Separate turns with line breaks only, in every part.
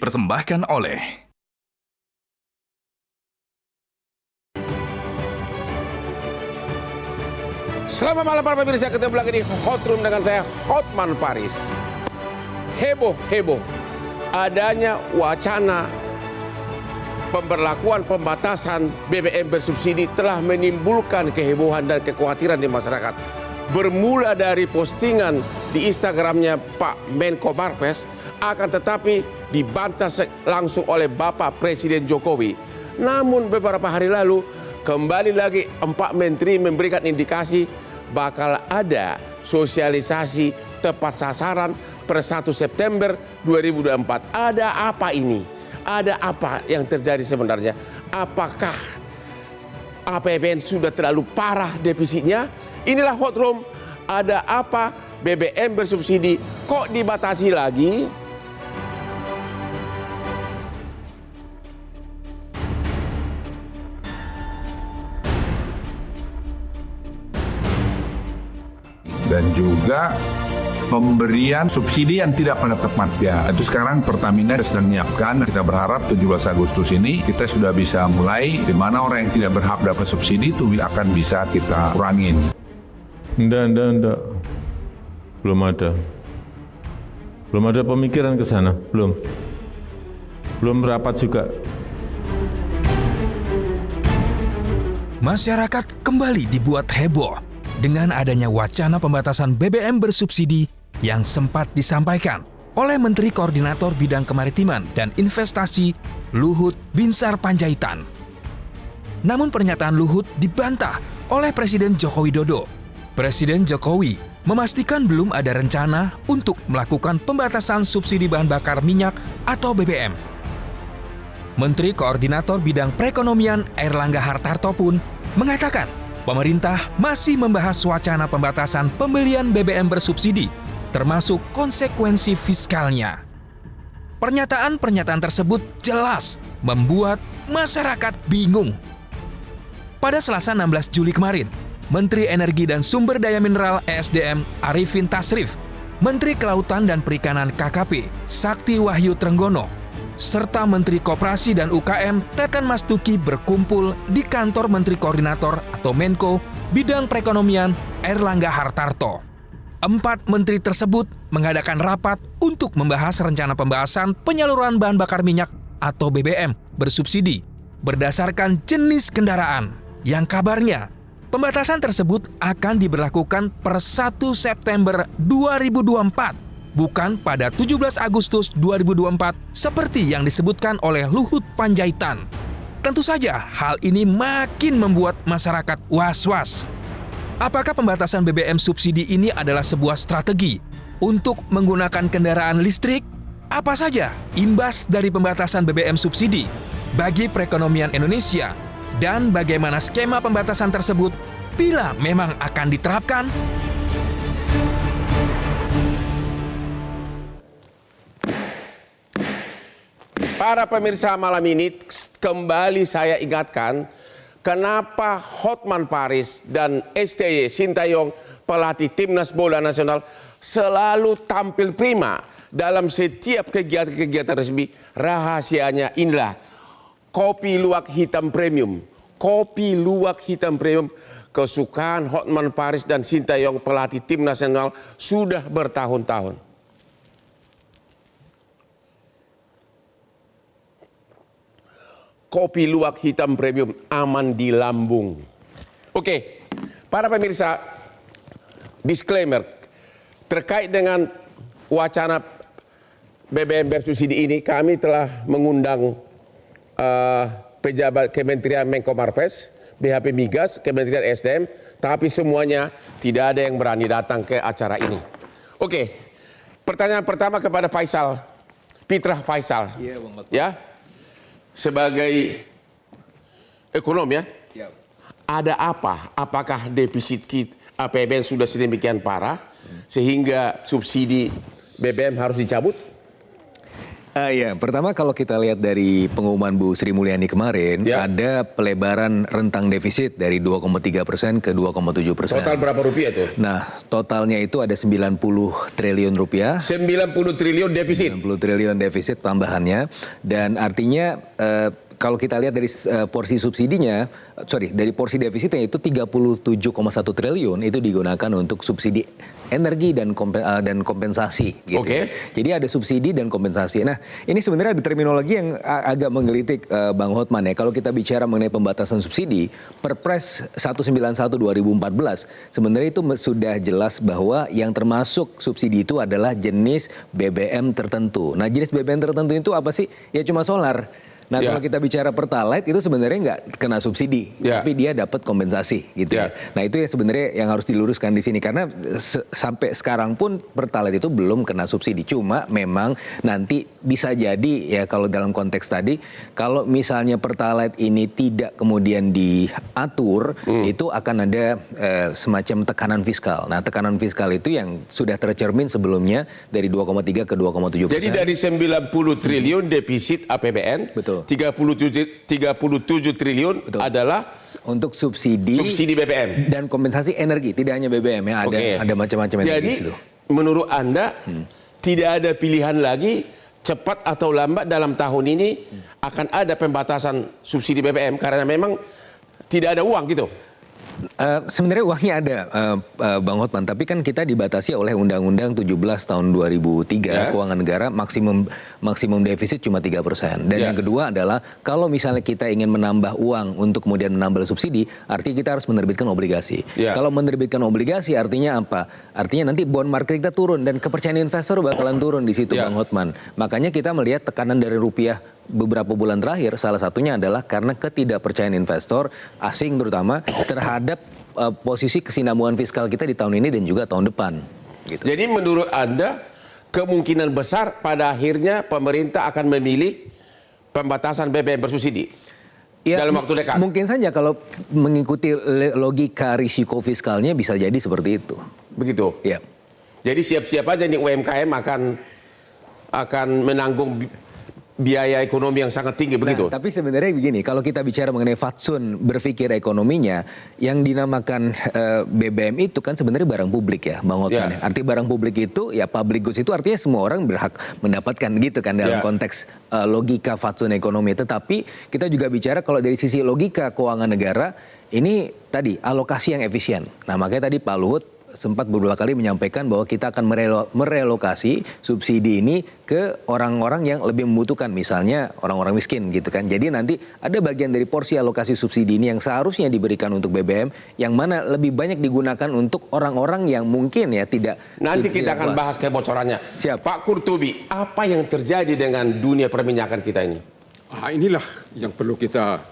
dipersembahkan oleh
Selamat malam para pemirsa, ketemu lagi di Hot Room dengan saya Hotman Paris. Heboh adanya wacana pemberlakuan pembatasan BBM bersubsidi telah menimbulkan kehebohan dan kekhawatiran di masyarakat. Bermula dari postingan di Instagramnya Pak Menko Marves, akan tetapi dibantah langsung oleh Bapak Presiden Jokowi. Namun beberapa hari lalu kembali lagi empat menteri memberikan indikasi bakal ada sosialisasi tepat sasaran per 1 September 2024. Ada apa ini? Ada apa yang terjadi sebenarnya? Apakah APBN sudah terlalu parah defisitnya? Inilah Hot Room. Ada apa? BBM bersubsidi kok dibatasi lagi?
Dan juga pemberian subsidi yang tidak pada tempatnya. Itu sekarang Pertamina sedang menyiapkan. Kita berharap 17 Agustus ini kita sudah bisa mulai, di mana orang yang tidak berhak dapat subsidi itu akan bisa kita kurangin.
Enggak. Belum ada pemikiran ke sana, belum rapat juga.
Masyarakat kembali dibuat heboh dengan adanya wacana pembatasan BBM bersubsidi yang sempat disampaikan oleh Menteri Koordinator Bidang Kemaritiman dan Investasi Luhut Binsar Panjaitan. Namun pernyataan Luhut dibantah oleh Presiden Joko Widodo. Presiden Jokowi memastikan belum ada rencana untuk melakukan pembatasan subsidi bahan bakar minyak atau BBM. Menteri Koordinator Bidang Perekonomian Airlangga Hartarto pun mengatakan pemerintah masih membahas wacana pembatasan pembelian BBM bersubsidi, termasuk konsekuensi fiskalnya. Pernyataan-pernyataan tersebut jelas membuat masyarakat bingung. Pada Selasa 16 Juli kemarin, Menteri Energi dan Sumber Daya Mineral (ESDM) Arifin Tasrif, Menteri Kelautan dan Perikanan (KKP) Sakti Wahyu Trenggono, serta Menteri Koperasi dan UKM Teten Mastuki berkumpul di kantor Menteri Koordinator atau Menko Bidang Perekonomian Airlangga Hartarto. Empat menteri tersebut mengadakan rapat untuk membahas rencana pembahasan penyaluran bahan bakar minyak atau BBM bersubsidi berdasarkan jenis kendaraan, yang kabarnya pembatasan tersebut akan diberlakukan per 1 September 2024. Bukan pada 17 Agustus 2024 seperti yang disebutkan oleh Luhut Panjaitan. Tentu saja hal ini makin membuat masyarakat was-was. Apakah pembatasan BBM subsidi ini adalah sebuah strategi untuk menggunakan kendaraan listrik? Apa saja imbas dari pembatasan BBM subsidi bagi perekonomian Indonesia? Dan bagaimana skema pembatasan tersebut bila memang akan diterapkan?
Para pemirsa, malam ini kembali saya ingatkan kenapa Hotman Paris dan STY Sintayong, pelatih Timnas Bola Nasional, selalu tampil prima dalam setiap kegiatan-kegiatan resmi. Rahasianya inilah kopi luwak hitam premium. Kopi luwak hitam premium kesukaan Hotman Paris dan Sintayong, pelatih Timnas Nasional, sudah bertahun-tahun. Kopi luwak hitam premium, aman di lambung. Oke, para pemirsa, disclaimer terkait dengan wacana BBM bersubsidi ini, kami telah mengundang pejabat Kementerian Menko Marves, BHP Migas, Kementerian SDM, tapi semuanya tidak ada yang berani datang ke acara ini. Oke, pertanyaan pertama kepada Faisal, Fitrah Faisal. Iya, Bang. Ya, sebagai ekonom ya. Siap. Ada apa? Apakah defisit APBN sudah sedemikian parah sehingga subsidi BBM harus dicabut?
Iya, pertama kalau kita lihat dari pengumuman Bu Sri Mulyani kemarin,
Ya.
ada pelebaran rentang defisit dari 2,3% ke 2,7%.
Total berapa rupiah tuh?
Nah, totalnya itu ada 90 triliun rupiah.
90 triliun defisit.
90 triliun defisit tambahannya, dan artinya kalau kita lihat dari porsi subsidinya, dari porsi defisitnya itu 37,1 triliun itu digunakan untuk subsidi energi dan kompensasi gitu.
Oke.
Jadi ada subsidi dan kompensasi. Nah, ini sebenarnya ada terminologi yang agak menggelitik Bang Hotman ya. Kalau kita bicara mengenai pembatasan subsidi, Perpres 191 2014 sebenarnya itu sudah jelas bahwa yang termasuk subsidi itu adalah jenis BBM tertentu. Nah, jenis BBM tertentu itu apa sih? Ya cuma solar. Nah,
Ya.
kalau kita bicara Pertalite itu sebenarnya nggak kena subsidi,
Ya.
tapi dia dapat kompensasi gitu.
Ya.
Nah, itu yang sebenarnya yang harus diluruskan di sini karena sampai sekarang pun Pertalite itu belum kena subsidi. Cuma memang nanti bisa jadi ya kalau dalam konteks tadi kalau misalnya Pertalite ini tidak kemudian diatur, itu akan ada semacam tekanan fiskal. Nah, tekanan fiskal itu yang sudah tercermin sebelumnya dari 2,3 ke 2,7%.
Jadi dari 90 triliun defisit APBN,
Betul.
37 triliun
Betul.
adalah
Untuk subsidi
BBM.
dan kompensasi energi, tidak hanya BBM ya,
Oke.
ada macam-macam energi
Jadi
di situ.
menurut Anda tidak ada pilihan lagi, cepat atau lambat dalam tahun ini akan ada pembatasan subsidi BBM karena memang tidak ada uang gitu.
Sebenarnya uangnya ada, Bang Hotman, tapi kan kita dibatasi oleh Undang-Undang 17 tahun 2003
Ya.
Keuangan Negara maksimum defisit cuma 3%. Dan
Ya.
yang kedua adalah kalau misalnya kita ingin menambah uang untuk kemudian menambah subsidi, artinya kita harus menerbitkan obligasi.
Ya.
Kalau menerbitkan obligasi artinya apa? Artinya nanti bond market kita turun dan kepercayaan investor bakalan turun di situ,
Ya.
Bang Hotman. Makanya kita melihat tekanan dari rupiah beberapa bulan terakhir, salah satunya adalah karena ketidakpercayaan investor asing terutama terhadap posisi kesinambungan fiskal kita di tahun ini dan juga tahun depan. Gitu.
Jadi menurut Anda kemungkinan besar pada akhirnya pemerintah akan memilih pembatasan BBM bersubsidi dalam waktu dekat.
Mungkin saja kalau mengikuti logika risiko fiskalnya bisa jadi seperti itu.
Begitu.
Ya.
Jadi siap-siap aja nih UMKM akan menanggung biaya ekonomi yang sangat tinggi begitu.
Nah, tapi sebenarnya begini, kalau kita bicara mengenai fatsun berpikir ekonominya, yang dinamakan BBM itu kan sebenarnya barang publik ya, Bang Hotman.
Ya.
Arti barang publik itu, ya public goods itu artinya semua orang berhak mendapatkan gitu kan dalam
Ya.
konteks logika fatsun ekonomi. Tetapi kita juga bicara kalau dari sisi logika keuangan negara, ini tadi alokasi yang efisien. Nah, makanya tadi Pak Luhut sempat beberapa kali menyampaikan bahwa kita akan merelokasi subsidi ini ke orang-orang yang lebih membutuhkan, misalnya orang-orang miskin gitu kan. Jadi nanti ada bagian dari porsi alokasi subsidi ini yang seharusnya diberikan untuk BBM, yang mana lebih banyak digunakan untuk orang-orang yang mungkin ya tidak.
Nanti kita akan
puas.
bahas kebocorannya.
Siap.
Pak Kurtubi, apa yang terjadi dengan dunia perminyakan kita ini?
Inilah yang perlu kita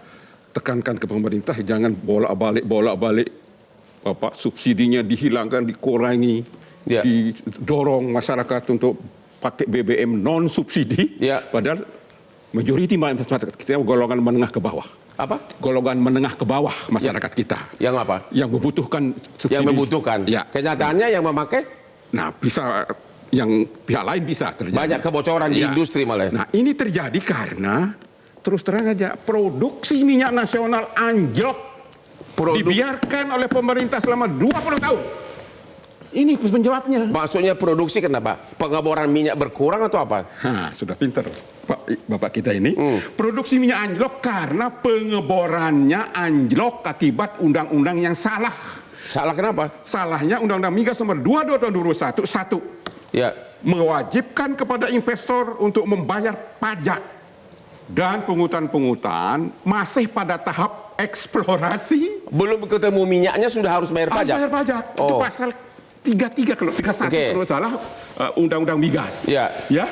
tekankan ke pemerintah, jangan bolak-balik Bapak, subsidinya dihilangkan, dikurangi,
Ya.
didorong masyarakat untuk pakai BBM non subsidi,
Ya.
padahal majoriti masyarakat kita golongan menengah ke bawah.
Apa?
Golongan menengah ke bawah masyarakat kita
Yang apa?
yang membutuhkan subsidi.
Yang membutuhkan.
Ya.
Kenyataannya yang memakai
Nah, bisa yang pihak lain bisa terjadi.
banyak kebocoran di
Ya.
industri malah.
Nah, ini terjadi karena terus terang aja produksi minyak nasional anjlok. Dibiarkan oleh pemerintah selama 20 tahun. Ini penjawabnya.
Maksudnya produksi kenapa? Pengeboran minyak berkurang atau apa?
Sudah pinter Bapak kita ini. Produksi minyak anjlok karena pengeborannya anjlok akibat undang-undang yang salah.
Salah kenapa?
Salahnya Undang-Undang Migas nomor 22 tahun 2021. Satu,
Ya.
mewajibkan kepada investor untuk membayar pajak. Dan pungutan-pungutan masih pada tahap eksplorasi.
Belum ketemu minyaknya sudah harus bayar
Harus
pajak.
bayar pajak. Itu
Oh.
pasal 33 kalau 31
Oke.
kalau salah Undang-Undang Migas.
Ya.
Ya.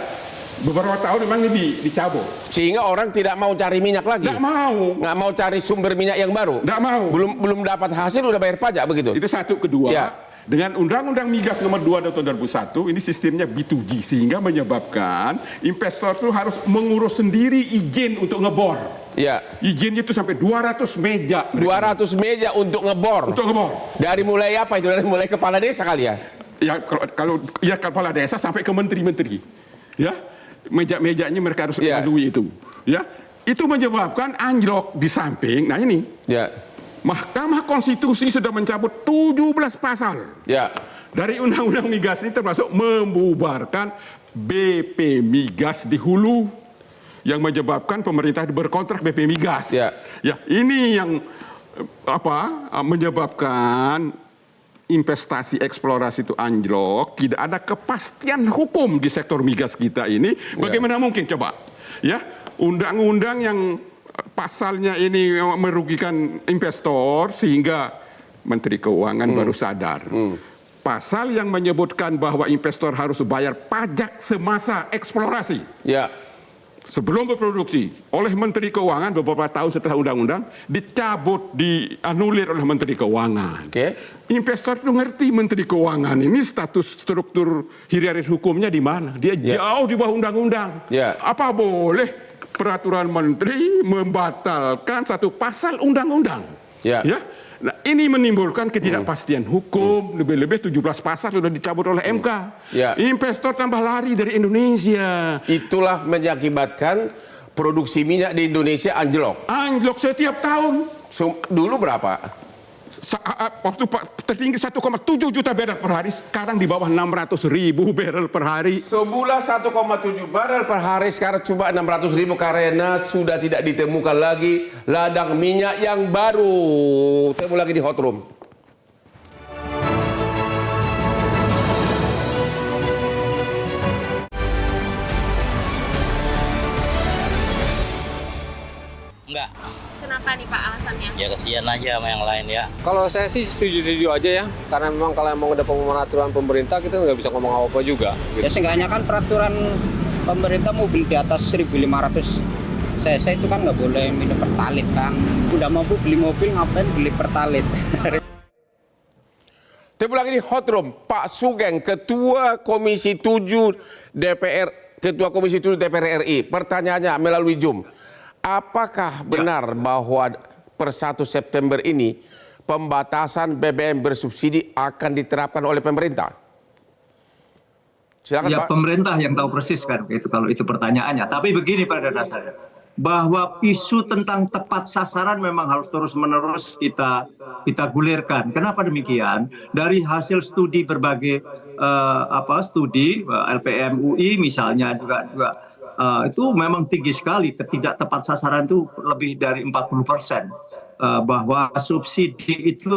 Beberapa tahun memang ini dicabut.
Sehingga orang tidak mau cari minyak lagi.
Nggak mau.
Nggak mau cari sumber minyak yang baru.
Nggak mau.
Belum dapat hasil udah bayar pajak begitu.
Itu satu. Kedua,
Ya.
dengan Undang-Undang Migas nomor 2 tahun 2001 ini sistemnya B2G sehingga menyebabkan investor itu harus mengurus sendiri izin untuk ngebor.
Ya.
Izinnya itu sampai 200 meja.
200 meja untuk ngebor.
Untuk ngebor.
Dari mulai apa itu? Dari mulai kepala desa kali ya?
Ya kalau ya kepala desa sampai ke menteri-menteri. Ya. meja-mejanya mereka harus
Ya.
lalui itu. Ya, itu menyebabkan anjlok di samping. Nah ini,
Ya.
Mahkamah Konstitusi sudah mencabut 17 pasal
Ya.
dari Undang-Undang Migas ini, termasuk membubarkan BP Migas di hulu yang menyebabkan pemerintah berkontrak BP Migas.
Ya.
Ya, ini yang menyebabkan investasi eksplorasi itu anjlok, tidak ada kepastian hukum di sektor migas kita ini. Bagaimana mungkin coba? Ya, undang-undang yang pasalnya ini merugikan investor sehingga Menteri Keuangan baru sadar. Pasal yang menyebutkan bahwa investor harus bayar pajak semasa eksplorasi
Ya.
sebelum berproduksi oleh Menteri Keuangan beberapa tahun setelah undang-undang dicabut, dianulir oleh Menteri Keuangan.
Oke.
Investor itu ngerti Menteri Keuangan ini status struktur hierarki hukumnya di mana. Dia jauh di bawah undang-undang.
Ya.
Apa boleh peraturan menteri membatalkan satu pasal undang-undang?
Ya.
Nah, ini menimbulkan ketidakpastian hukum, lebih-lebih 17 pasal sudah dicabut oleh MK.
Ya.
Investor tambah lari dari Indonesia.
Itulah mengakibatkan produksi minyak di Indonesia anjlok.
Anjlok setiap tahun.
Dulu berapa?
Waktu tertinggi 1,7 juta barrel per hari, sekarang di bawah 600.000 barrel per hari.
Sebulan 1,7 barel per hari, sekarang cuma 600.000 karena sudah tidak ditemukan lagi ladang minyak yang baru. Temu lagi di Hot Room.
Enggak,
Kenapa nih Pak alasannya?
ya kasihan aja sama yang lain ya.
Kalau saya sih setuju-setuju aja ya, karena memang kalau emang udah pengaturan pemerintah kita nggak bisa ngomong apa-apa juga.
Ya seenggaknya kan peraturan pemerintah mobil di atas 1.500 cc itu kan nggak boleh minum pertalit kan. Udah mampu beli mobil ngapain beli pertalit?
Temu lagi di Hot Room, Pak Sugeng, Ketua Komisi 7 DPR, Ketua Komisi 7 DPR RI. Pertanyaannya melalui Zoom. Apakah benar bahwa per 1 September ini pembatasan BBM bersubsidi akan diterapkan oleh pemerintah? Silakan
Ya,
Pak.
pemerintah yang tahu persis kan itu kalau itu pertanyaannya. Tapi begini pada dasarnya, bahwa isu tentang tepat sasaran memang harus terus-menerus kita gulirkan. Kenapa demikian? Dari hasil studi berbagai studi LPM UI misalnya juga itu memang tinggi sekali, ketidak tepat sasaran itu lebih dari 40%, bahwa subsidi itu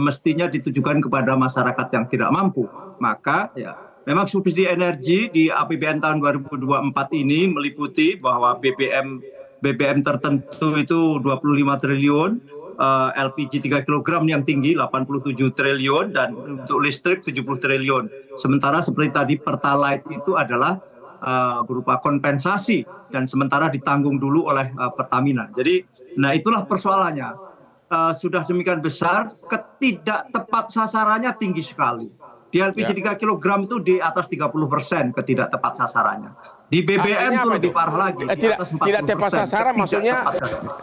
mestinya ditujukan kepada masyarakat yang tidak mampu. Maka ya memang subsidi energi di APBN tahun 2024 ini meliputi bahwa BBM tertentu itu 25 triliun, LPG 3 kg yang tinggi 87 triliun, dan untuk listrik 70 triliun. Sementara seperti tadi Pertalite itu adalah berupa kompensasi dan sementara ditanggung dulu oleh Pertamina. Jadi, nah itulah persoalannya. Sudah demikian besar, ketidak tepat sasarannya tinggi sekali. Di LPG 3 kg itu di atas 30% ketidak tepat sasarannya. Di BBM itu lebih parah lagi. Di atas 40%.
Tidak tepat sasaran maksudnya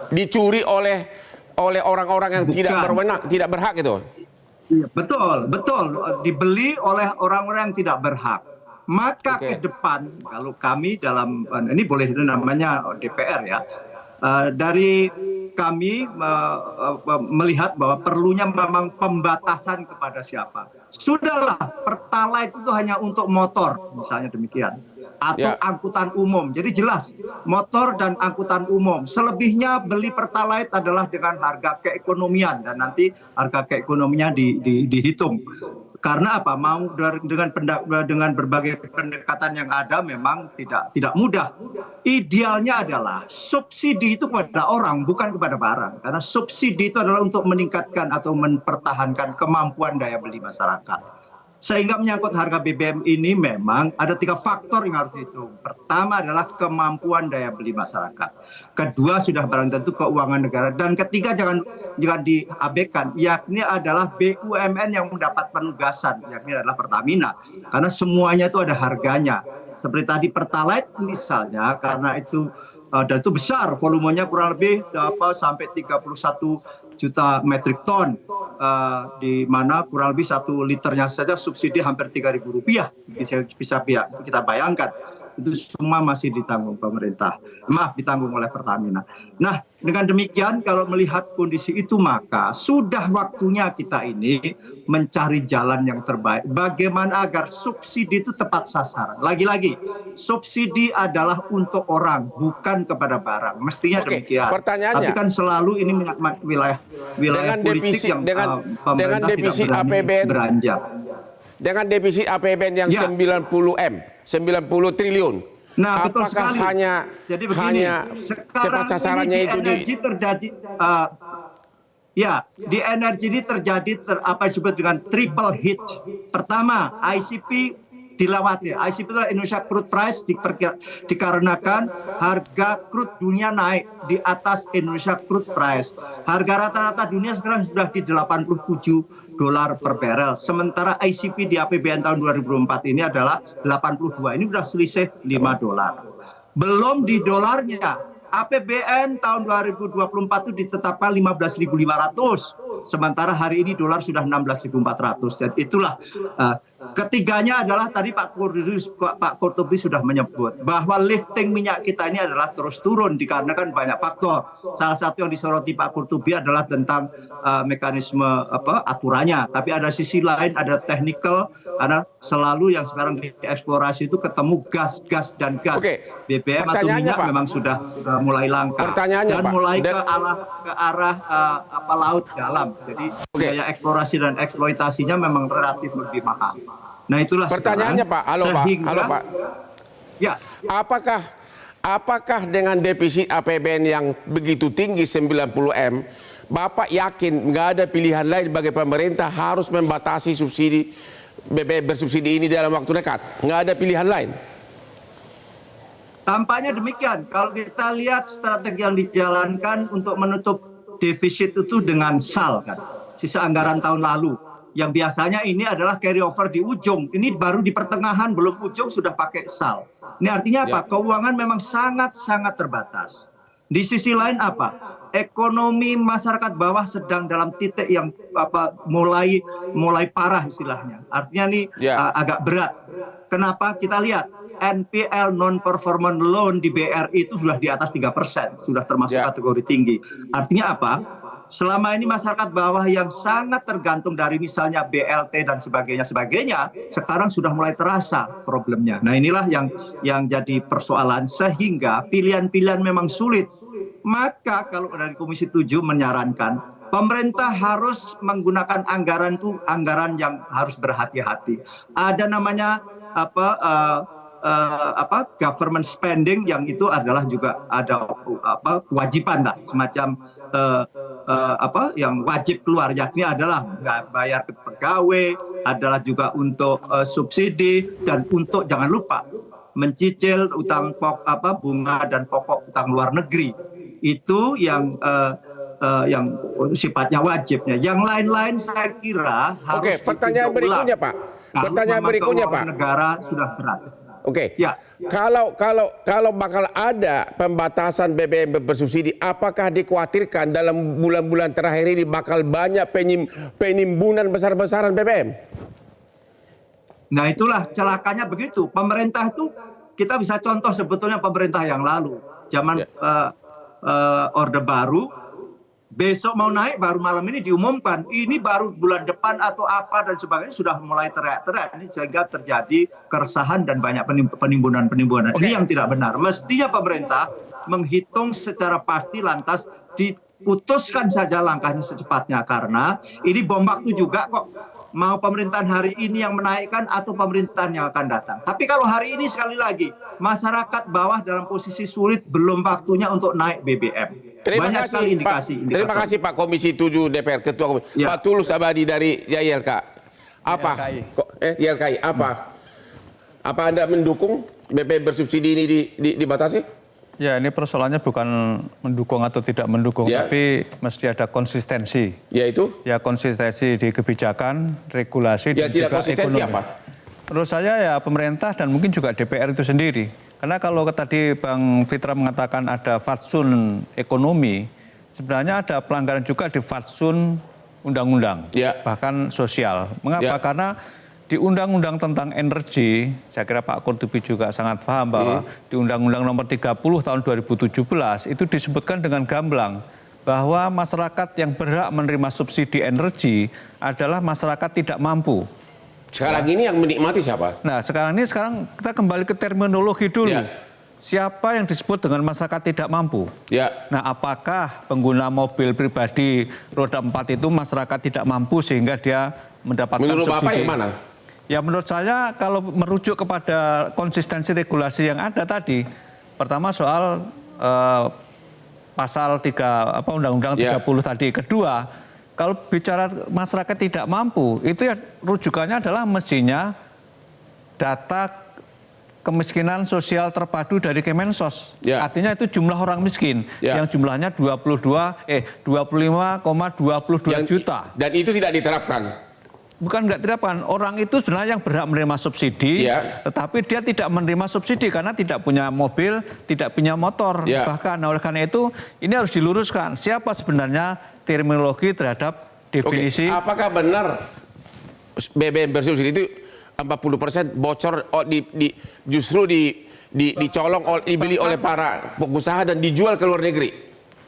dicuri oleh orang-orang yang tidak berwenang, tidak berhak itu.
Betul. Dibeli oleh orang-orang yang tidak berhak. Maka ke depan, kalau kami dalam, ini boleh namanya DPR ya, dari kami melihat bahwa perlunya memang pembatasan kepada siapa. Sudahlah, Pertalite itu hanya untuk motor, misalnya demikian. Atau angkutan umum. Jadi jelas, motor dan angkutan umum. Selebihnya beli Pertalite adalah dengan harga keekonomian. Dan nanti harga keekonominya dihitung. Karena apa? Mau dengan berbagai pendekatan yang ada memang tidak mudah. Idealnya adalah subsidi itu kepada orang, bukan kepada barang. Karena subsidi itu adalah untuk meningkatkan atau mempertahankan kemampuan daya beli masyarakat. Sehingga menyangkut harga BBM ini memang ada 3 faktor yang harus dihitung. Pertama adalah kemampuan daya beli masyarakat. Kedua sudah barang tentu keuangan negara. Dan ketiga jangan diabaikan, yakni adalah BUMN yang mendapat penugasan, yakni adalah Pertamina. Karena semuanya itu ada harganya. Seperti tadi Pertalite misalnya, karena itu dan itu besar, volumenya kurang lebih sampai 31 juta metrik ton, di mana kurang lebih 1 liternya saja subsidi hampir Rp3.000, bisa kita bayangkan. itu semua masih ditanggung pemerintah. Maaf, ditanggung oleh Pertamina. Nah, dengan demikian kalau melihat kondisi itu maka sudah waktunya kita ini mencari jalan yang terbaik. Bagaimana agar subsidi itu tepat sasaran. Lagi-lagi, subsidi adalah untuk orang, bukan kepada barang. Mestinya demikian.
Pertanyaannya,
tapi kan selalu ini wilayah politik yang pemerintah
defisit
tidak berani
APBN
beranjak.
Dengan defisit APBN yang 90 triliun.
Nah, betul
apakah
sekali.
hanya
Jadi begini,
tepat sasarannya
ini
itu
energi terjadi di energi ini terjadi apa disebut dengan triple hit. Pertama, ICP dilewati. ICP itu Indonesia Crude Price dikarenakan harga crude dunia naik di atas Indonesia Crude Price. Harga rata-rata dunia sekarang sudah di $87 per barrel. Sementara ICP di APBN tahun 2004 ini adalah 82. Ini sudah selisih $5. Belum di dolarnya. APBN tahun 2024 itu ditetapkan 15.500. Sementara hari ini dolar sudah 16.400. Dan itulah ketiganya adalah tadi Pak Kurtubi sudah menyebut bahwa lifting minyak kita ini adalah terus turun dikarenakan banyak faktor. Salah satu yang disoroti Pak Kurtubi adalah tentang mekanisme aturannya. Tapi ada sisi lain, ada technical, karena selalu yang sekarang dieksplorasi itu ketemu gas dan gas. BBM atau minyak Pak, memang sudah mulai langka dan
Pak,
mulai ke arah laut dalam. Jadi biaya eksplorasi dan eksploitasinya memang relatif lebih mahal. Nah itulah
pertanyaannya
sekarang,
Pak. Halo Pak.
Ya.
Apakah dengan defisit APBN yang begitu tinggi 90M, Bapak yakin nggak ada pilihan lain bagi pemerintah harus membatasi subsidi BBM bersubsidi ini dalam waktu dekat? Nggak ada pilihan lain?
Tampaknya demikian. Kalau kita lihat strategi yang dijalankan untuk menutup defisit itu dengan SAL kan, sisa anggaran tahun lalu. Yang biasanya ini adalah carry over di ujung. Ini baru di pertengahan, belum ujung sudah pakai SAL. Ini artinya apa? Keuangan memang sangat-sangat terbatas. Di sisi lain apa? Ekonomi masyarakat bawah sedang dalam titik yang mulai parah istilahnya. Artinya ini agak berat. Kenapa? Kita lihat NPL non-performing loan di BRI itu sudah di atas 3%, sudah termasuk kategori tinggi. Artinya apa? Selama ini masyarakat bawah yang sangat tergantung dari misalnya BLT dan sebagainya, sekarang sudah mulai terasa problemnya. Nah inilah yang jadi persoalan, sehingga pilihan-pilihan memang sulit. Maka kalau dari Komisi 7 menyarankan, pemerintah harus menggunakan anggaran yang harus berhati-hati. Ada namanya government spending, yang itu adalah juga ada kewajiban lah, semacam yang wajib keluar, yakni adalah bayar ke pegawai, adalah juga untuk subsidi, dan untuk jangan lupa mencicil utang bunga dan pokok utang luar negeri. Itu yang sifatnya wajibnya. Yang lain-lain saya kira harus.
Pertanyaan berikutnya Pak. Pertanyaan berikutnya Pak.
Negara sudah berat.
Ya. Kalau bakal ada pembatasan BBM bersubsidi, apakah dikhawatirkan dalam bulan-bulan terakhir ini bakal banyak penimbunan besar-besaran BBM?
Nah itulah celakanya begitu. Pemerintah itu, kita bisa contoh sebetulnya pemerintah yang lalu. Zaman Orde Baru, besok mau naik, baru malam ini diumumkan. Ini baru bulan depan atau apa dan sebagainya sudah mulai teriak-teriak. Ini sehingga terjadi keresahan dan banyak penimbunan. Ini yang tidak benar. Mestinya pemerintah menghitung secara pasti, lantas diputuskan saja langkahnya secepatnya. Karena ini bom waktu juga kok. Mau pemerintahan hari ini yang menaikkan atau pemerintahan yang akan datang. Tapi kalau hari ini sekali lagi, masyarakat bawah dalam posisi sulit, belum waktunya untuk naik BBM.
Terima kasih Pak Komisi 7 DPR, Ketua Komisi. Pak Tulus Abadi dari YLK. YLKI. Apa Anda mendukung BBM bersubsidi ini dibatasi?
Ya, ini persoalannya bukan mendukung atau tidak mendukung, tapi mesti ada konsistensi.
Yaitu?
Ya, konsistensi di kebijakan, regulasi, dan juga ekonomi. Apa? Menurut saya ya pemerintah dan mungkin juga DPR itu sendiri. Karena kalau tadi Bang Fitra mengatakan ada fatsun ekonomi, sebenarnya ada pelanggaran juga di fatsun undang-undang, bahkan sosial. Mengapa? Karena di Undang-Undang tentang energi, saya kira Pak Qurtubi juga sangat paham bahwa di Undang-Undang nomor 30 tahun 2017 itu disebutkan dengan gamblang bahwa masyarakat yang berhak menerima subsidi energi adalah masyarakat tidak mampu.
Sekarang ini yang menikmati siapa?
Nah, sekarang kita kembali ke terminologi dulu. Ya. Siapa yang disebut dengan masyarakat tidak mampu?
Ya.
Nah, apakah pengguna mobil pribadi roda 4 itu masyarakat tidak mampu sehingga dia mendapatkan
menurut
subsidi?
Bapak yang mana?
Ya, menurut saya kalau merujuk kepada konsistensi regulasi yang ada tadi, pertama soal pasal 3 Undang-Undang 30 tadi. Kedua, kalau bicara masyarakat tidak mampu, itu ya rujukannya adalah mestinya data kemiskinan sosial terpadu dari Kemensos. Artinya itu jumlah orang miskin yang jumlahnya 25,22 juta.
Dan itu tidak diterapkan.
Bukan nggak diterapkan, orang itu sebenarnya yang berhak menerima subsidi, tetapi dia tidak menerima subsidi karena tidak punya mobil, tidak punya motor. Bahkan oleh karena itu ini harus diluruskan siapa sebenarnya terminologi terhadap definisi.
Apakah benar BBM bersubsidi itu 40% bocor justru dicolong, dibeli oleh para pengusaha dan dijual ke luar negeri?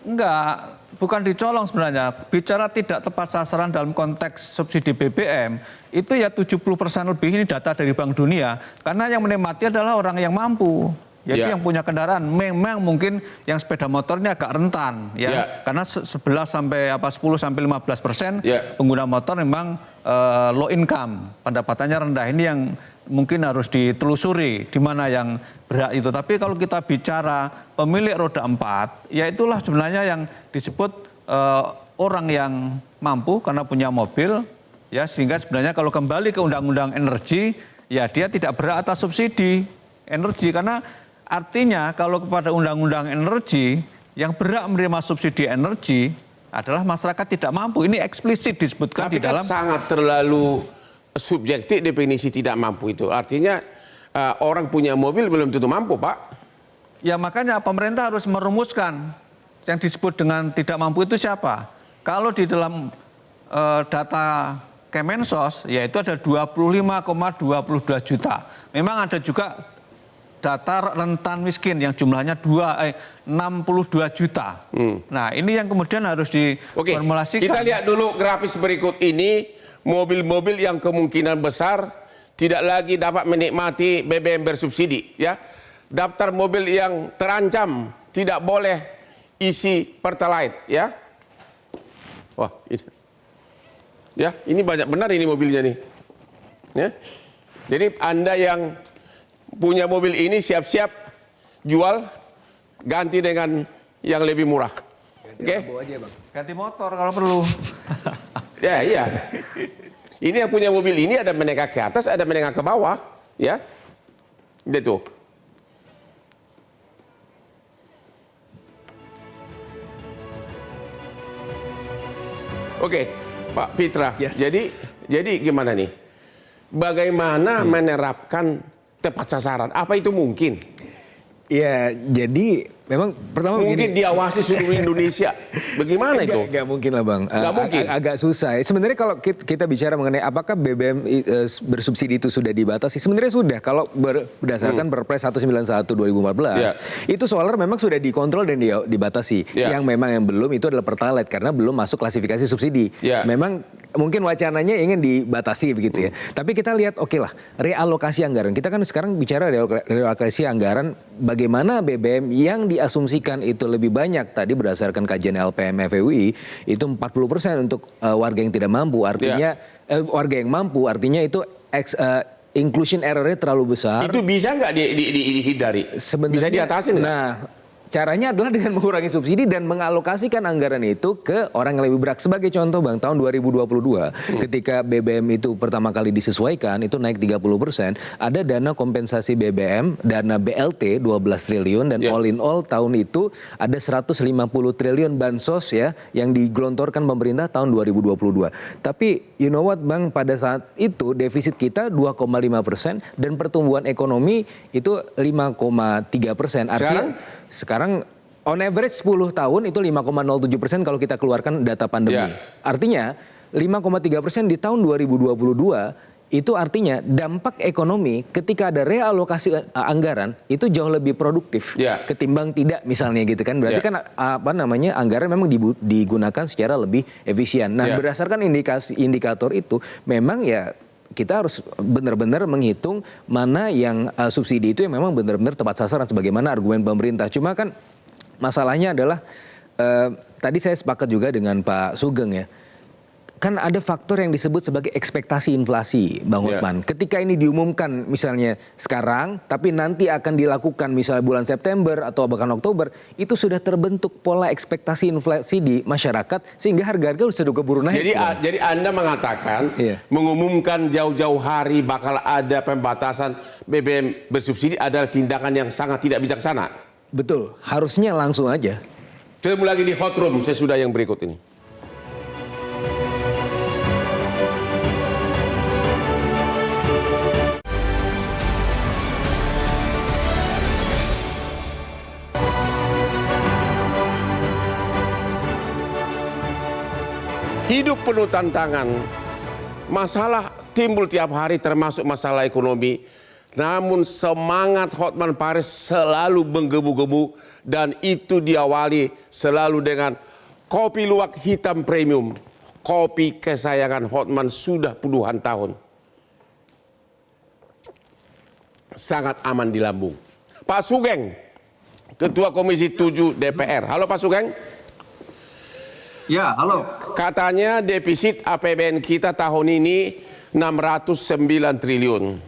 Enggak. Bukan dicolong sebenarnya, bicara tidak tepat sasaran dalam konteks subsidi BBM, itu ya 70% lebih ini data dari Bank Dunia, karena yang menikmati adalah orang yang mampu, yaitu yang punya kendaraan. Memang mungkin yang sepeda motornya agak rentan, karena 10-15% pengguna motor memang low income, pendapatannya rendah. Ini yang mungkin harus ditelusuri di mana yang berhak itu. Tapi kalau kita bicara pemilik roda 4, ya itulah sebenarnya yang disebut orang yang mampu karena punya mobil, ya sehingga sebenarnya kalau kembali ke Undang-Undang Energi, ya dia tidak berhak atas subsidi energi karena artinya kalau kepada Undang-Undang Energi yang berhak menerima subsidi energi adalah masyarakat tidak mampu. Ini eksplisit disebutkan di dalam.
Sangat terlalu subjektif definisi tidak mampu itu. Artinya orang punya mobil belum tentu mampu, Pak.
Ya makanya pemerintah harus merumuskan yang disebut dengan tidak mampu itu siapa. Kalau di dalam data Kemensos, yaitu ada 25,22 juta. Memang ada juga data rentan miskin yang jumlahnya 62 juta. Nah ini yang kemudian harus diformulasikan.
Kita lihat dulu grafis berikut ini. Mobil-mobil yang kemungkinan besar tidak lagi dapat menikmati BBM bersubsidi, ya. Daftar mobil yang terancam tidak boleh isi Pertalite, ya. Wah, ini. Ya, ini banyak benar ini mobilnya nih. Ya. Jadi Anda yang punya mobil ini siap-siap jual, ganti dengan yang lebih murah. Oke?
Ganti motor kalau perlu.
Ya, iya. Ini yang punya mobil ini ada menengah ke atas, ada menengah ke bawah, ya. Itu. Oke, Pak Pitra. Jadi gimana nih? Bagaimana menerapkan tepat sasaran? Apa itu mungkin?
Ya, jadi memang pertama
mungkin diawasi seluruh Indonesia. Bagaimana itu?
Nggak mungkin lah, Bang.
Nggak mungkin.
Agak susah. Sebenarnya kalau kita bicara mengenai apakah BBM bersubsidi itu sudah dibatasi, sebenarnya sudah. Kalau berdasarkan Perpres 191/2014, itu solar memang sudah dikontrol dan dibatasi. Yang memang yang belum itu adalah Pertalite karena belum masuk klasifikasi subsidi. Memang mungkin wacananya ingin dibatasi begitu ya. Tapi kita lihat lah, realokasi anggaran. Kita kan sekarang bicara realokasi anggaran, bagaimana BBM yang diasumsikan itu lebih banyak tadi berdasarkan kajian LPM FEUI itu 40% untuk warga yang tidak mampu. Artinya warga yang mampu artinya itu inclusion error-nya terlalu besar.
Itu bisa nggak dihindari? Bisa diatasi nggak?
Nah, caranya adalah dengan mengurangi subsidi dan mengalokasikan anggaran itu ke orang yang lebih berhak. Sebagai contoh, Bang, tahun 2022 ketika BBM itu pertama kali disesuaikan itu naik 30%, ada dana kompensasi BBM, dana BLT 12 triliun dan all in all tahun itu ada 150 triliun bansos ya yang digelontorkan pemerintah tahun 2022. Tapi you know what, Bang, pada saat itu defisit kita 2,5% dan pertumbuhan ekonomi itu 5,3%. Artinya sekarang on average 10 tahun itu 5,07% kalau kita keluarkan data pandemi. Artinya 5,3% di tahun 2022 itu artinya dampak ekonomi ketika ada realokasi anggaran itu jauh lebih produktif ketimbang tidak misalnya gitu kan. Berarti kan anggaran memang digunakan secara lebih efisien. Nah, berdasarkan indikator itu memang ya kita harus benar-benar menghitung mana yang subsidi itu yang memang benar-benar tepat sasaran sebagaimana argumen pemerintah. Cuma kan masalahnya adalah tadi saya sepakat juga dengan Pak Sugeng ya. Kan ada faktor yang disebut sebagai ekspektasi inflasi, Bang Hotman. Ketika ini diumumkan misalnya sekarang, tapi nanti akan dilakukan misalnya bulan September atau bahkan Oktober, itu sudah terbentuk pola ekspektasi inflasi di masyarakat sehingga harga-harga sudah keburu naik.
Jadi Anda mengatakan mengumumkan jauh-jauh hari bakal ada pembatasan BBM bersubsidi adalah tindakan yang sangat tidak bijaksana.
Betul, harusnya langsung aja.
Ketemu lagi di Hot Room sesudah yang berikut ini. Hidup penuh tantangan, masalah timbul tiap hari termasuk masalah ekonomi. Namun semangat Hotman Paris selalu menggebu-gebu dan itu diawali selalu dengan kopi luwak hitam premium. Kopi kesayangan Hotman sudah puluhan tahun. Sangat aman di lambung. Pak Sugeng, Ketua Komisi 7 DPR. Halo Pak Sugeng.
Ya, halo.
Katanya defisit APBN kita tahun ini 609 triliun.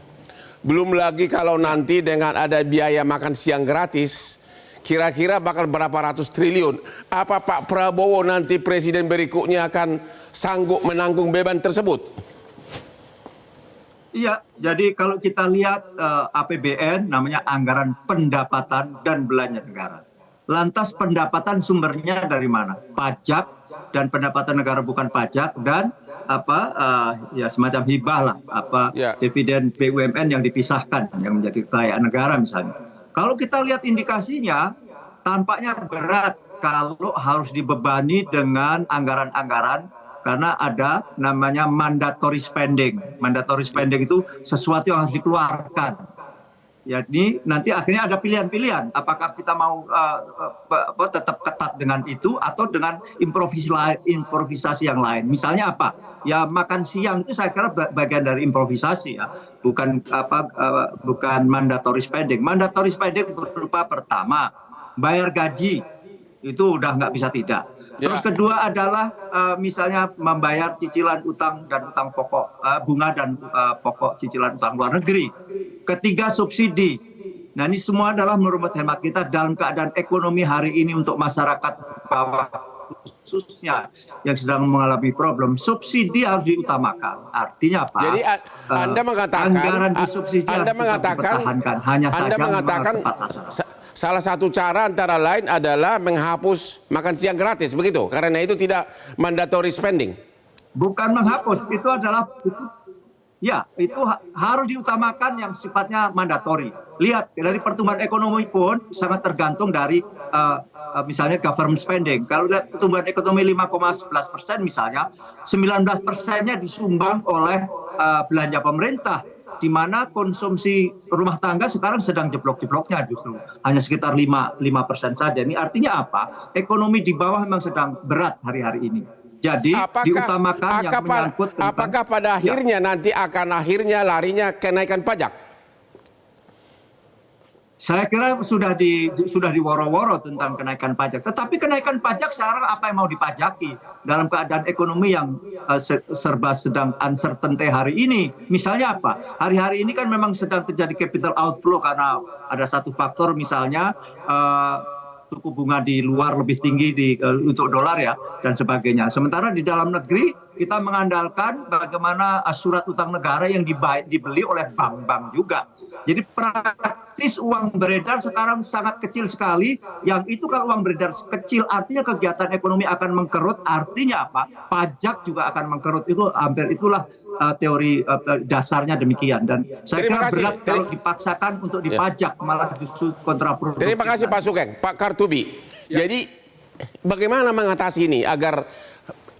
Belum lagi kalau nanti dengan ada biaya makan siang gratis, kira-kira bakal berapa ratus triliun. Apa Pak Prabowo nanti presiden berikutnya akan sanggup menanggung beban tersebut?
Iya, jadi kalau kita lihat APBN namanya anggaran pendapatan dan belanja negara. Lantas pendapatan sumbernya dari mana? Pajak dan pendapatan negara bukan pajak dan ya semacam hibah lah, dividen BUMN yang dipisahkan yang menjadi kekayaan negara misalnya. Kalau kita lihat indikasinya tampaknya berat kalau harus dibebani dengan anggaran-anggaran karena ada namanya mandatory spending. Mandatory spending itu sesuatu yang harus dikeluarkan. Jadi nanti akhirnya ada pilihan-pilihan. Apakah kita mau tetap ketat dengan itu atau dengan improvisasi yang lain. Misalnya apa? Ya makan siang itu saya kira bagian dari improvisasi ya, bukan bukan mandatory spending. Mandatory spending berupa pertama bayar gaji itu udah nggak bisa tidak. Terus kedua adalah misalnya membayar cicilan utang dan utang pokok, bunga dan pokok cicilan utang luar negeri. Ketiga subsidi. Nah ini semua adalah menurut hemat kita dalam keadaan ekonomi hari ini untuk masyarakat bawah khususnya yang sedang mengalami problem, subsidi harus diutamakan. Artinya apa?
Jadi Anda mengatakan,
anggaran disubsidi
Anda mengatakan,
hanya
Anda mengatakan salah satu cara antara lain adalah menghapus makan siang gratis, begitu? Karena itu tidak mandatory spending.
Bukan menghapus, itu adalah itu harus diutamakan yang sifatnya mandatori. Lihat dari pertumbuhan ekonomi pun sangat tergantung dari misalnya government spending. Kalau lihat pertumbuhan ekonomi 5,11% misalnya, 19%-nya disumbang oleh belanja pemerintah, di mana konsumsi rumah tangga sekarang sedang jeblok-jebloknya justru hanya sekitar 5% saja. Ini artinya apa? Ekonomi di bawah memang sedang berat hari-hari ini. Jadi diutamakan yang menyangkut tentang,
apakah pada akhirnya nanti akan larinya kenaikan pajak?
Saya kira sudah diworo-woro tentang kenaikan pajak. Tetapi kenaikan pajak sekarang apa yang mau dipajaki dalam keadaan ekonomi yang serba sedang uncertainty hari ini? Misalnya apa? Hari-hari ini kan memang sedang terjadi capital outflow karena ada satu faktor misalnya suku bunga di luar lebih tinggi untuk dolar ya dan sebagainya. Sementara di dalam negeri kita mengandalkan bagaimana surat utang negara yang dibeli oleh bank-bank juga. Jadi praktis uang beredar sekarang sangat kecil sekali. Yang itu kalau uang beredar kecil artinya kegiatan ekonomi akan mengkerut. Artinya apa? Pajak juga akan mengkerut. Itu hampir itulah teori dasarnya demikian. Dan saya kira berat kalau dipaksakan untuk dipajak malah justru kontraproduktif.
Terima kasih Pak Sugeng. Pak Kartubi. Jadi bagaimana mengatasi ini agar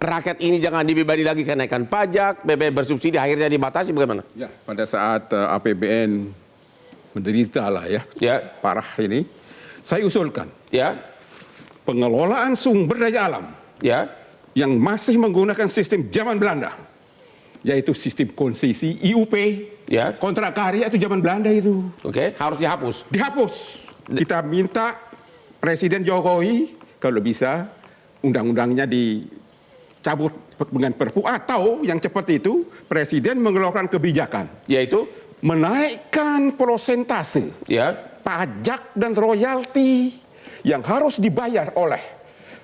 rakyat ini jangan dibebani lagi kenaikan pajak, BBM bersubsidi akhirnya dibatasi, bagaimana?
Ya, pada saat APBN menderita lah ya, parah ini, saya usulkan pengelolaan sumber daya alam yang masih menggunakan sistem zaman Belanda, yaitu sistem konsesi IUP, kontrak karya itu zaman Belanda itu.
Harus dihapus.
Dihapus. Kita minta Presiden Jokowi kalau bisa undang-undangnya dicabut dengan perpu, atau yang cepat itu Presiden mengeluarkan kebijakan,
yaitu
menaikkan persentase pajak dan royalti yang harus dibayar oleh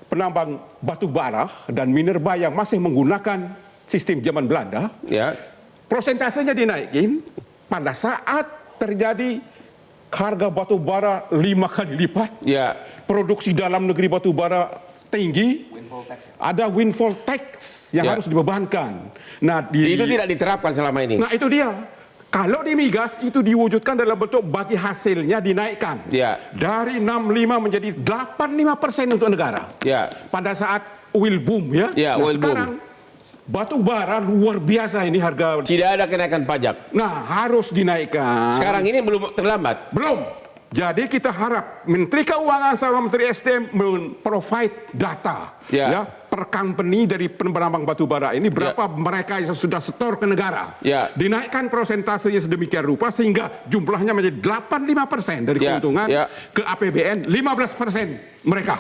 penambang batu bara dan minerba yang masih menggunakan sistem zaman Belanda. Prosentasenya dinaikin pada saat terjadi harga batu bara 5 kali lipat, produksi dalam negeri batu bara tinggi, ada windfall tax yang harus dibebankan. Nah,
itu tidak diterapkan selama ini.
Nah, itu dia. Kalau di migas itu diwujudkan dalam bentuk bagi hasilnya dinaikkan dari 65 menjadi 85% untuk negara. Pada saat oil boom sekarang batu bara luar biasa ini harga.
Tidak ada kenaikan pajak.
Nah, harus dinaikkan.
Sekarang ini belum terlambat.
Belum. Jadi kita harap Menteri Keuangan sama Menteri SDM men-provide data per company dari penambang batu bara ini berapa mereka yang sudah setor ke negara. Dinaikkan prosentasenya sedemikian rupa sehingga jumlahnya menjadi 85% dari keuntungan ke APBN 15% mereka.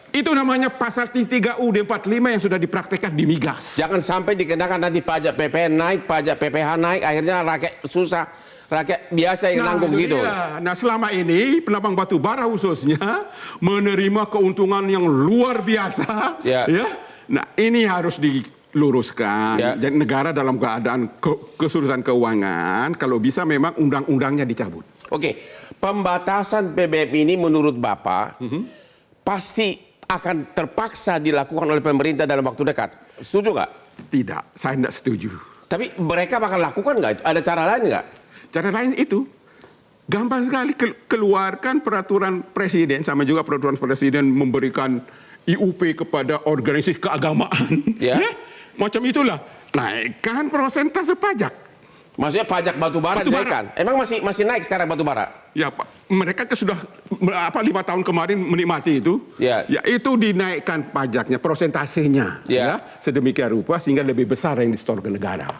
Itu namanya pasal 3UD 45 yang sudah dipraktekkan di migas.
Jangan sampai dikenakan nanti pajak PPN naik, pajak PPH naik, akhirnya rakyat susah. Rakyat biasa yang nanggung gitu.
Nah, selama ini penambang batu bara khususnya menerima keuntungan yang luar biasa. Nah, ini harus diluruskan. Jadi negara dalam keadaan kesulitan keuangan, kalau bisa memang undang-undangnya dicabut.
Pembatasan BBM ini menurut Bapak pasti akan terpaksa dilakukan oleh pemerintah dalam waktu dekat. Setuju nggak?
Tidak, saya tidak setuju.
Tapi mereka bakal lakukan nggak? Ada cara lain nggak?
Cara lain itu gampang sekali, keluarkan peraturan presiden sama juga peraturan presiden memberikan IUP kepada organisasi keagamaan. Macam itulah. Naikkan persentase pajak.
Maksudnya pajak batu bara dinaikkan. Emang masih naik sekarang batu bara?
Ya, Pak. Mereka sudah 5 tahun kemarin menikmati itu. Ya itu dinaikkan pajaknya, persentasenya sedemikian rupa sehingga lebih besar yang disetor ke negara.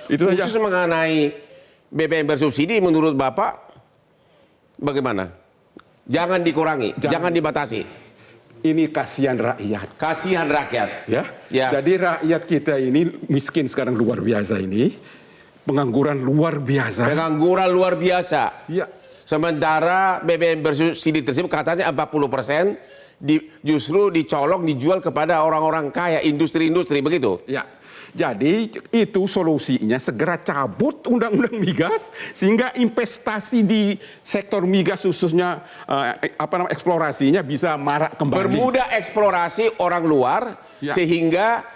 Itu saja.
Khusus mengenai BBM bersubsidi menurut Bapak bagaimana? Jangan dikurangi, jangan dibatasi.
Ini kasihan rakyat.
Kasihan rakyat.
Jadi rakyat kita ini miskin sekarang luar biasa ini. Pengangguran luar biasa.
Pengangguran luar biasa. Sementara BBM bersubsidi tersebut katanya 40% justru dicolong, dijual kepada orang-orang kaya, industri-industri, begitu?
Jadi itu solusinya segera cabut undang-undang migas sehingga investasi di sektor migas khususnya eksplorasinya bisa marak kembali.
Bermudah eksplorasi orang luar sehingga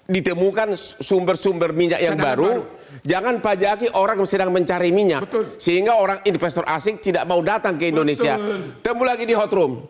ditemukan sumber-sumber minyak yang baru. Jangan pajaki orang yang sedang mencari minyak. Sehingga orang investor asing tidak mau datang ke Indonesia. Temu lagi di Hot Room.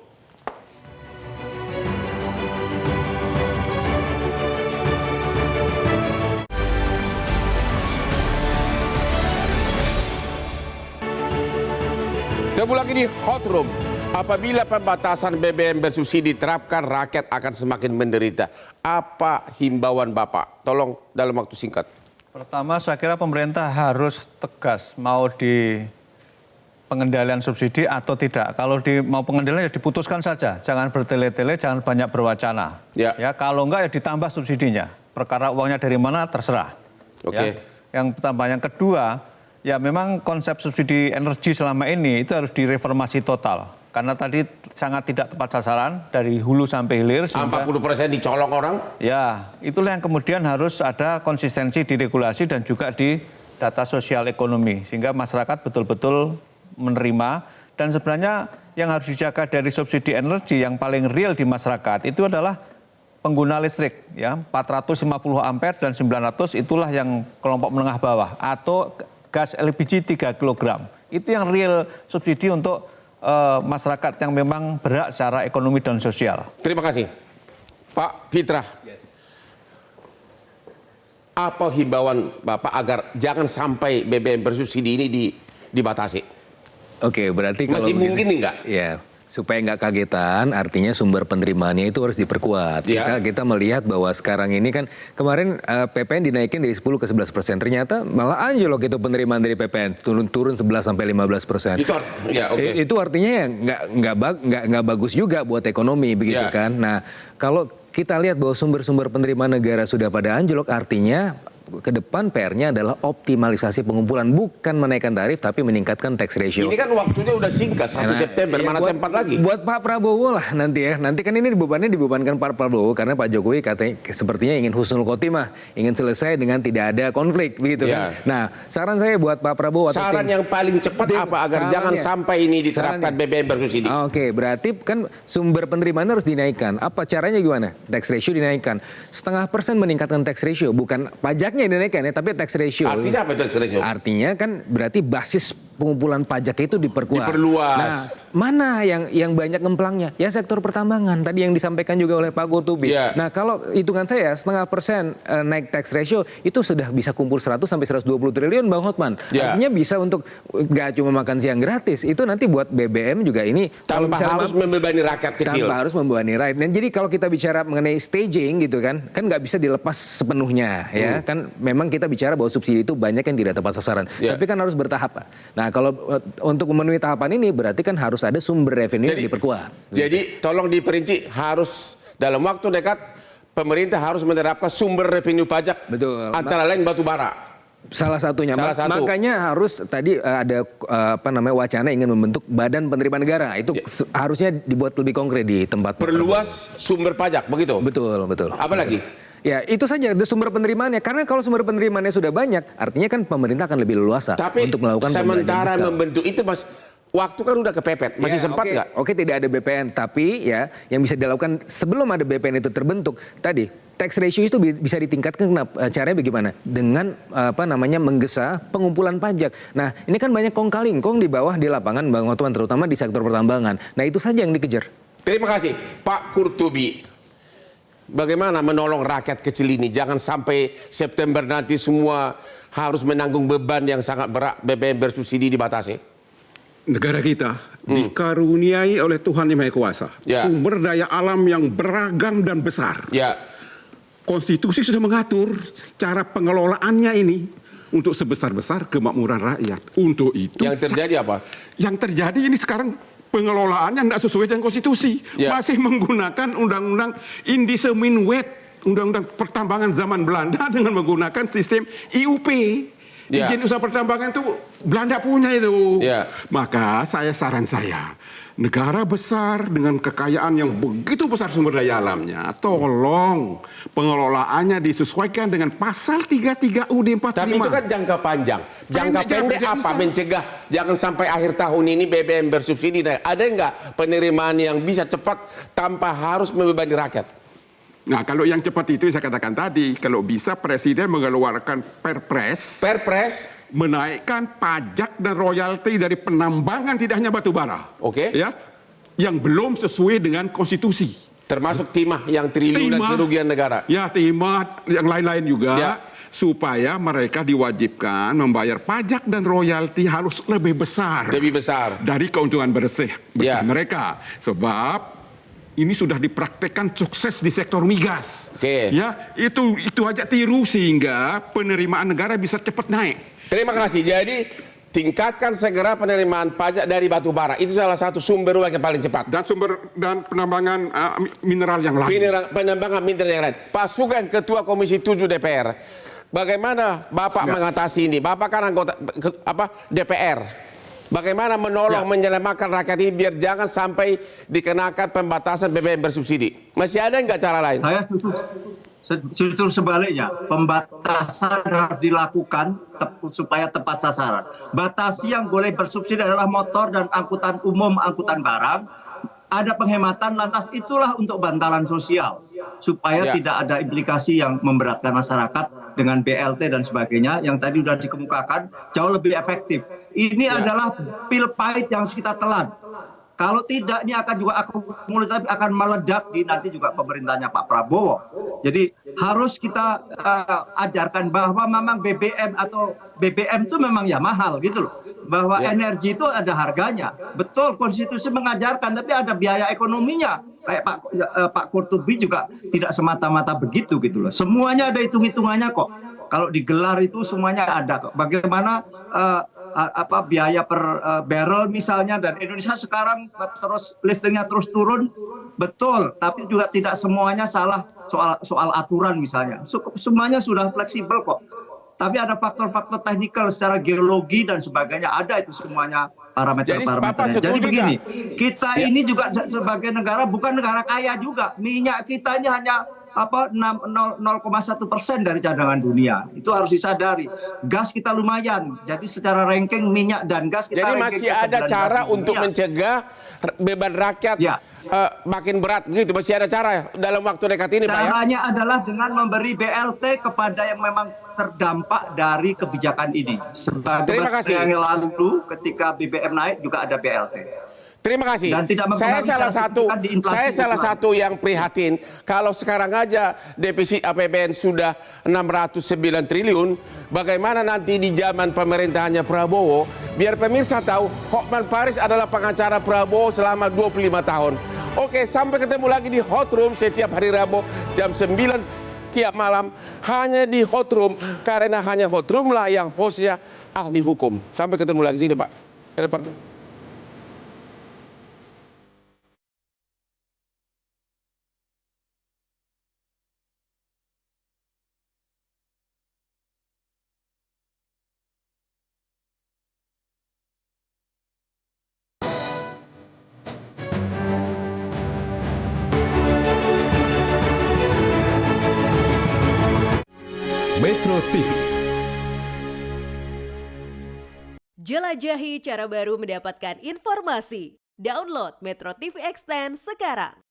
Temu lagi di Hot Room. Apabila pembatasan BBM bersubsidi diterapkan, rakyat akan semakin menderita. Apa himbauan Bapak? Tolong dalam waktu singkat.
Pertama, saya kira pemerintah harus tegas mau di pengendalian subsidi atau tidak. Kalau mau pengendalian ya diputuskan saja, jangan bertele-tele, jangan banyak berwacana. Kalau enggak ya ditambah subsidinya. Perkara uangnya dari mana terserah. Yang pertama, yang kedua, ya memang konsep subsidi energi selama ini itu harus direformasi total. Karena tadi sangat tidak tepat sasaran dari hulu sampai hilir.
40% dicolong orang?
Ya, itulah yang kemudian harus ada konsistensi di regulasi dan juga di data sosial ekonomi. Sehingga masyarakat betul-betul menerima. Dan sebenarnya yang harus dijaga dari subsidi energi yang paling real di masyarakat itu adalah pengguna listrik. 450 ampere dan 900 itulah yang kelompok menengah bawah. Atau gas LPG 3 kg. Itu yang real subsidi untuk masyarakat yang memang berhak secara ekonomi dan sosial.
Terima kasih. Pak Fitra, Apa himbauan Bapak agar jangan sampai BBM bersubsidi ini dibatasi?
Oke, berarti kalau
masih mungkin enggak?
Ya, supaya nggak kagetan, artinya sumber penerimaannya itu harus diperkuat.
Ya.
Kita melihat bahwa sekarang ini kan kemarin PPN dinaikin dari 10 ke 11%, ternyata malah anjlok itu penerimaan dari PPN turun 11 sampai 15%. Itu artinya ya nggak bagus juga buat ekonomi begitu kan. Nah, kalau kita lihat bahwa sumber-sumber penerimaan negara sudah pada anjlok, artinya ke depan PR-nya adalah optimalisasi pengumpulan, bukan menaikkan tarif tapi meningkatkan tax ratio.
Ini kan waktunya udah singkat, 1 September, mana sempat lagi?
Buat Pak Prabowo lah nanti ya. Nanti kan ini dibebankan Pak Prabowo karena Pak Jokowi katanya sepertinya ingin husnul khotimah, ingin selesai dengan tidak ada konflik begitu kan. Nah, saran saya buat Pak Prabowo,
saran yang paling cepat apa agar jangan sampai ini diterapkan BBM bersubsidi?
Oke, berarti kan sumber penerimaan harus dinaikkan. Apa caranya gimana? Tax ratio dinaikkan. 0,5% meningkatkan tax ratio, bukan pajak yang dinaikkan ya, tapi tax ratio.
Artinya apa tax ratio?
Artinya kan berarti basis pengumpulan pajak itu diperkuat.
Diperluas.
Nah, mana yang banyak ngemplangnya? Ya sektor pertambangan. Tadi yang disampaikan juga oleh Pak Qurtubi. Nah, kalau hitungan saya 0,5% naik tax ratio itu sudah bisa kumpul 100 sampai 120 triliun Bang Hotman. Artinya bisa untuk nggak cuma makan siang gratis. Itu nanti buat BBM juga ini
tanpa harus membebani rakyat kecil.
Tanpa harus membebani rakyat. Dan jadi kalau kita bicara mengenai staging gitu kan nggak bisa dilepas sepenuhnya ya. Kan memang kita bicara bahwa subsidi itu banyak yang tidak tepat sasaran. Tapi kan harus bertahap. Nah, kalau untuk memenuhi tahapan ini berarti kan harus ada sumber revenue yang diperkuat.
Jadi tolong diperinci, harus dalam waktu dekat pemerintah harus menerapkan sumber revenue pajak.
Betul.
Antara lain batu bara.
Salah satunya. Makanya harus tadi ada wacana ingin membentuk Badan Penerimaan Negara. Itu harusnya dibuat lebih konkret di tempat.
Perluas sumber pajak, begitu?
Betul.
Apa lagi?
Ya, itu saja sumber penerimaannya. Karena kalau sumber penerimaannya sudah banyak, artinya kan pemerintah akan lebih leluasa untuk melakukan
sementara membentuk itu, Mas, waktu kan udah kepepet. Masih sempat nggak?
Oke, tidak ada BPN. Tapi ya, yang bisa dilakukan sebelum ada BPN itu terbentuk, tadi tax ratio itu bisa ditingkatkan. Caranya bagaimana? Dengan menggesa pengumpulan pajak. Nah, ini kan banyak kong kali kong di bawah di lapangan, Bang Otman, terutama di sektor pertambangan. Nah, itu saja yang dikejar.
Terima kasih, Pak Qurtubi. Bagaimana menolong rakyat kecil ini? Jangan sampai September nanti semua harus menanggung beban yang sangat berat, BBM bersubsidi dibatasi.
Negara kita dikaruniai oleh Tuhan Yang Maha Kuasa. Sumber daya alam yang beragam dan besar. Konstitusi sudah mengatur cara pengelolaannya ini untuk sebesar-besar kemakmuran rakyat. Untuk itu...
Yang terjadi apa?
Yang terjadi ini sekarang... pengelolaannya tidak sesuai dengan konstitusi, masih menggunakan undang-undang Indeterminate, undang-undang pertambangan zaman Belanda dengan menggunakan sistem IUP. Izin usaha pertambangan itu Belanda punya itu. Maka saran saya, negara besar dengan kekayaan yang begitu besar sumber daya alamnya, tolong pengelolaannya disesuaikan dengan pasal 33 UUD 45.
Tapi itu kan jangka panjang. Jangka pendek apa? Mencegah jangan sampai akhir tahun ini BBM bersubsidi. Ada nggak penerimaan yang bisa cepat tanpa harus membebani rakyat?
Nah, kalau yang cepat itu saya katakan tadi, kalau bisa Presiden mengeluarkan perpres menaikkan pajak dan royalti dari penambangan, tidak hanya batu bara. Ya, yang belum sesuai dengan konstitusi.
Termasuk timah yang triliunan kerugian negara.
Ya, timah yang lain-lain juga. Supaya mereka diwajibkan membayar pajak dan royalti harus lebih besar. Dari keuntungan besar mereka. Sebab ini sudah dipraktekkan sukses di sektor migas. Ya, itu aja tiru sehingga penerimaan negara bisa cepat naik.
Terima kasih. Jadi tingkatkan segera penerimaan pajak dari batu bara. Itu salah satu sumber uang yang paling cepat.
Dan penambangan mineral yang lain.
Penambangan mineral yang lain. Pak Sugeng, Ketua Komisi 7 DPR. Bagaimana Bapak mengatasi ini? Bapak kan anggota DPR. Bagaimana menolong menyelamatkan rakyat ini biar jangan sampai dikenakan pembatasan BBM bersubsidi? Masih ada nggak cara lain?
Saya justru sebaliknya, pembatasan harus dilakukan supaya tepat sasaran. Batasi yang boleh bersubsidi adalah motor dan angkutan umum, angkutan barang. Ada penghematan, lantas itulah untuk bantalan sosial. Supaya tidak ada implikasi yang memberatkan masyarakat dengan BLT dan sebagainya. Yang tadi sudah dikemukakan, jauh lebih efektif. Ini adalah pil pahit yang harus kita telan. Kalau tidak, ini akan juga akumulatif, akan meledak di nanti juga pemerintahnya Pak Prabowo. Jadi harus kita ajarkan bahwa memang BBM atau BBM itu memang ya mahal gitu loh. Bahwa energi itu ada harganya. Betul, konstitusi mengajarkan, tapi ada biaya ekonominya. Kayak Pak Qurtubi juga tidak semata-mata begitu gitu loh. Semuanya ada hitung-hitungannya kok. Kalau digelar itu semuanya ada kok. Bagaimana biaya per barrel misalnya, dan Indonesia sekarang terus liftingnya terus turun, betul, tapi juga tidak semuanya salah soal aturan misalnya. Semuanya sudah fleksibel kok. Tapi ada faktor-faktor teknikal secara geologi dan sebagainya, ada itu semuanya parameter-parameternya. Jadi begini, kita ini juga sebagai negara bukan negara kaya juga. Minyak kita ini hanya 0,1% dari cadangan dunia. Itu harus disadari. Gas kita lumayan. Jadi secara ranking minyak dan gas kita.
Jadi masih ada cara untuk mencegah beban rakyat makin berat begitu. Masih ada cara dalam waktu dekat ini, Pak ya?
Caranya adalah dengan memberi BLT kepada yang memang terdampak dari kebijakan ini.
Terima kasih.
Yang lalu ketika BBM naik juga ada BLT.
Terima kasih. Saya salah satu yang prihatin kalau sekarang aja defisit APBN sudah 609 triliun, bagaimana nanti di zaman pemerintahannya Prabowo? Biar pemirsa tahu, Hotman Paris adalah pengacara Prabowo selama 25 tahun. Oke, sampai ketemu lagi di Hot Room setiap hari Rabu jam 9 tiap malam, hanya di Hot Room, karena hanya Hot Room lah yang hostnya ahli hukum. Sampai ketemu lagi sini, Pak. Ke depan.
Metro TV.
Jelajahi cara baru mendapatkan informasi. Download Metro TV Extend sekarang.